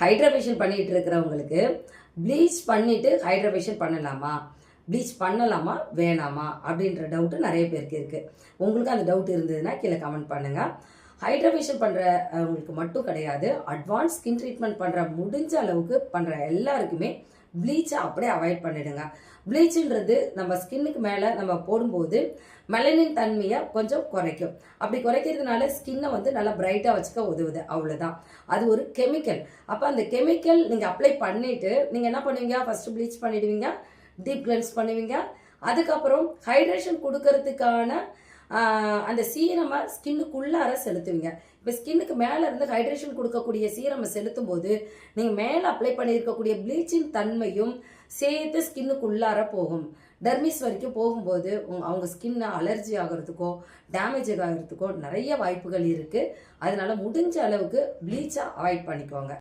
Hydra பண்ணிட்டு இருக்கிறவங்களுக்கு bleach பண்ணிட்டு ஹைட்ரா பண்ணலாமா, ப்ளீச் பண்ணலாமா வேணாமா அப்படின்ற டவுட்டு நிறைய பேருக்கு இருக்குது. உங்களுக்கு அந்த டவுட் இருந்ததுன்னா கீழே கமெண்ட் பண்ணுங்கள். ஹைட்ரா பண்ணுறவங்களுக்கு மட்டும் கிடையாது, அட்வான்ஸ் ஸ்கின் ட்ரீட்மெண்ட் பண்ணுற முடிஞ்ச அளவுக்கு பண்ணுற எல்லாருக்குமே ப்ளீச்சை அப்படியே அவாய்ட் பண்ணிடுங்க. ப்ளீச்சுன்றது நம்ம ஸ்கின்னுக்கு மேலே நம்ம போடும்போது மெலனின் தன்மையை கொஞ்சம் குறைக்கும். அப்படி குறைக்கிறதுனால ஸ்கின்னை நல்லா பிரைட்டாக வச்சுக்க உதவுது, அவ்வளோதான். அது ஒரு கெமிக்கல். அப்போ அந்த கெமிக்கல் நீங்கள் அப்ளை பண்ணிவிட்டு நீங்கள் என்ன பண்ணுவீங்க, ஃபஸ்ட்டு ப்ளீச் பண்ணிடுவீங்க, டீப் கிளென்ஸ் பண்ணுவீங்க, அதுக்கப்புறம் ஹைட்ரேஷன் கொடுக்கறதுக்கான அந்த சீரமை ஸ்கின்னுக்குள்ளார செலுத்துவீங்க. இப்போ ஸ்கின்னுக்கு மேலே இருந்து ஹைட்ரேஷன் கொடுக்கக்கூடிய சீரமை செலுத்தும் போது நீங்கள் மேலே அப்ளை பண்ணியிருக்கக்கூடிய ப்ளீச்சிங் தன்மையும் சேர்த்து ஸ்கின்னுக்குள்ளார போகும். டெர்மிஸ் வரைக்கும் போகும்போது அவங்க ஸ்கின்னை அலர்ஜி ஆகிறதுக்கோ டேமேஜ் ஆகிறதுக்கோ நிறைய வாய்ப்புகள் இருக்குது. அதனால முடிஞ்ச அளவுக்கு ப்ளீச்சை அவாய்ட் பண்ணிக்கோங்க.